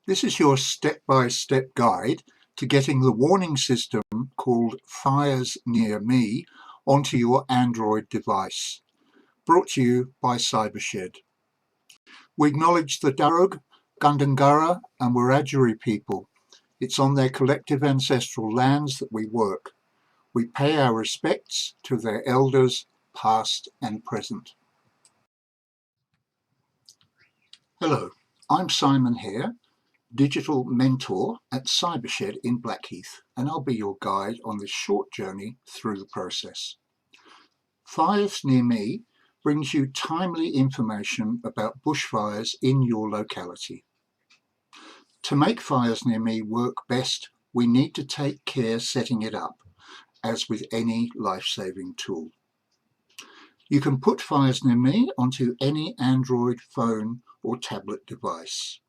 This is your step-by-step guide to getting the warning system called Fires Near Me onto your Android device. Brought to you by Cybershed. We acknowledge the Darug, Gundungurra and Wiradjuri people. It's on their collective ancestral lands that we work. We pay our respects to their elders, past and present. Hello, I'm Simon here, digital mentor at Cybershed in Blackheath, and I'll be your guide on this short journey through the process. Fires Near Me brings you timely information about bushfires in your locality. To make Fires Near Me work best, we need to take care setting it up, as with any life-saving tool. You can put Fires Near Me onto any Android phone or tablet device.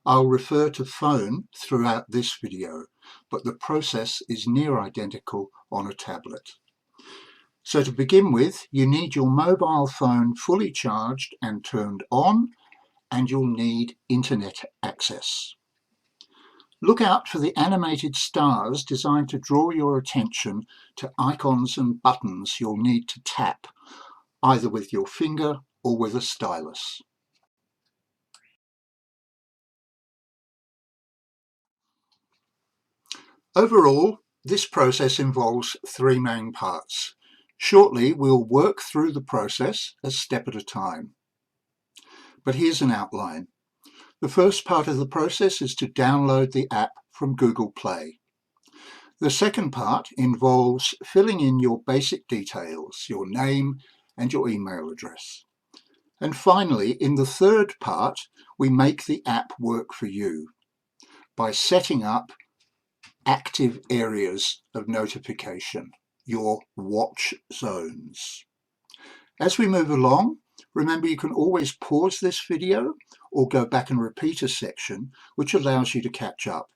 I'll refer to phone throughout this video, but the process is near identical on a tablet. So to begin with, you need your mobile phone fully charged and turned on, and you'll need internet access. Look out for the animated stars designed to draw your attention to icons and buttons you'll need to tap, either with your finger or with a stylus. Overall, this process involves three main parts. Shortly, we'll work through the process a step at a time. But here's an outline. The first part of the process is to download the app from Google Play. The second part involves filling in your basic details, your name and your email address. And finally, in the third part, we make the app work for you by setting up active areas of notification, your watch zones. As we move along, remember you can always pause this video or go back and repeat a section, which allows you to catch up.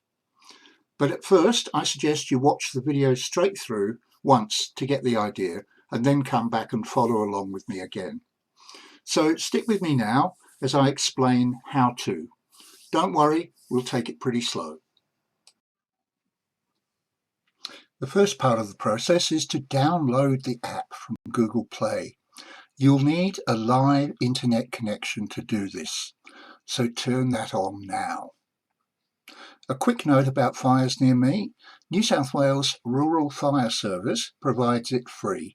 But at first, I suggest you watch the video straight through once to get the idea, and then come back and follow along with me again. So stick with me now as I explain how to. Don't worry, we'll take it pretty slow. The first part of the process is to download the app from Google Play. You'll need a live internet connection to do this, so turn that on now. A quick note about Fires Near Me. New South Wales Rural Fire Service provides it free,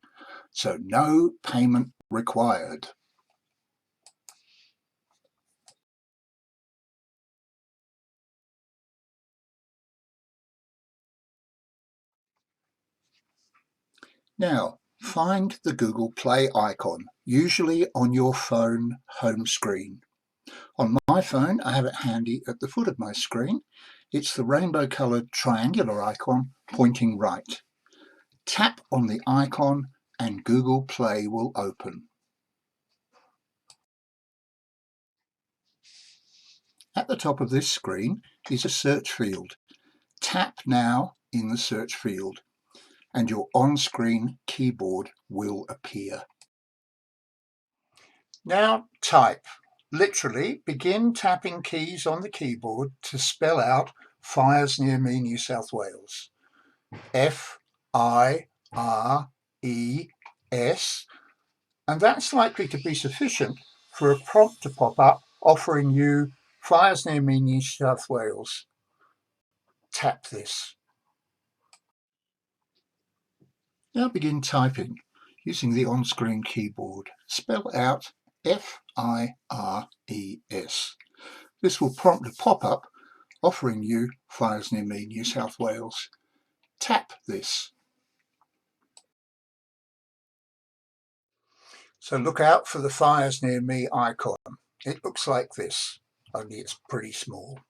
so no payment required. Now, find the Google Play icon, usually on your phone home screen. On my phone, I have it handy at the foot of my screen. It's the rainbow-coloured triangular icon pointing right. Tap on the icon and Google Play will open. At the top of this screen is a search field. Tap now in the search field, and your on-screen keyboard will appear. Now type. Literally begin tapping keys on the keyboard to spell out Fires Near Me, New South Wales. F-I-R-E-S, and that's likely to be sufficient for a prompt to pop up offering you Fires Near Me, New South Wales. Tap this. Now begin typing using the on-screen keyboard. Spell out F-I-R-E-S. This will prompt a pop-up offering you Fires Near Me, New South Wales. Tap this. So look out for the Fires Near Me icon. It looks like this, only it's pretty small.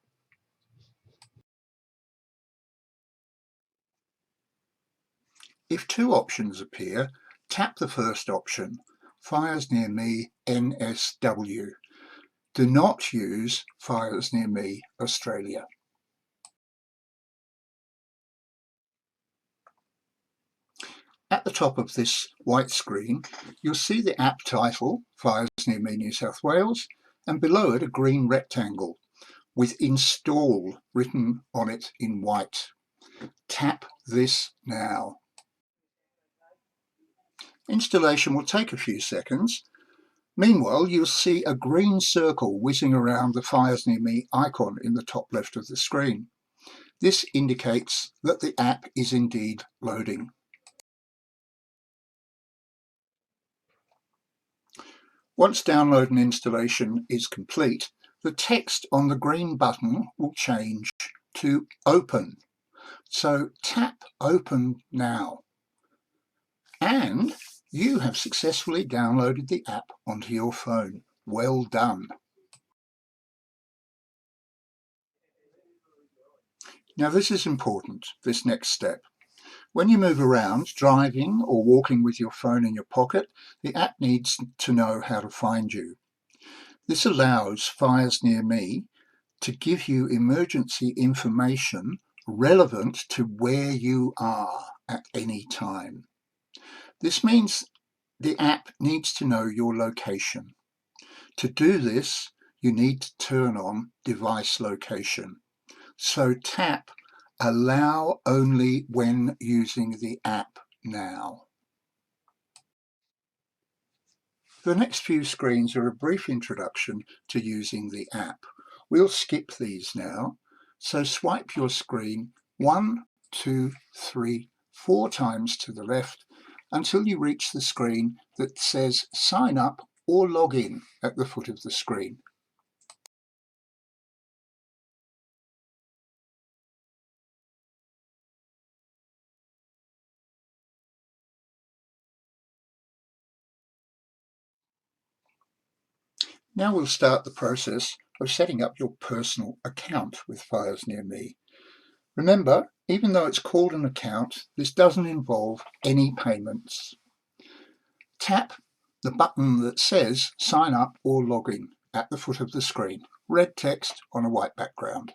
If two options appear, tap the first option, Fires Near Me NSW. Do not use Fires Near Me Australia. At the top of this white screen, you'll see the app title, Fires Near Me New South Wales, and below it a green rectangle. with install written on it in white. Tap this now. Installation will take a few seconds. Meanwhile, you'll see a green circle whizzing around the Fires Near Me icon in the top left of the screen. This indicates that the app is indeed loading. Once download and installation is complete, the text on the green button will change to Open. So tap Open now. And you have successfully downloaded the app onto your phone. Well done. Now this is important, this next step. When you move around, driving or walking with your phone in your pocket, the app needs to know how to find you. This allows Fires Near Me to give you emergency information relevant to where you are at any time. This means the app needs to know your location. To do this, you need to turn on device location. So tap Allow only when using the app now. The next few screens are a brief introduction to using the app. We'll skip these now, so swipe your screen 1, 2, 3, 4 times to the left until you reach the screen that says Sign Up or Log In at the foot of the screen. Now we'll start the process of setting up your personal account with Fires Near Me. Remember, even though it's called an account, this doesn't involve any payments. Tap the button that says Sign Up or Log In at the foot of the screen, red text on a white background.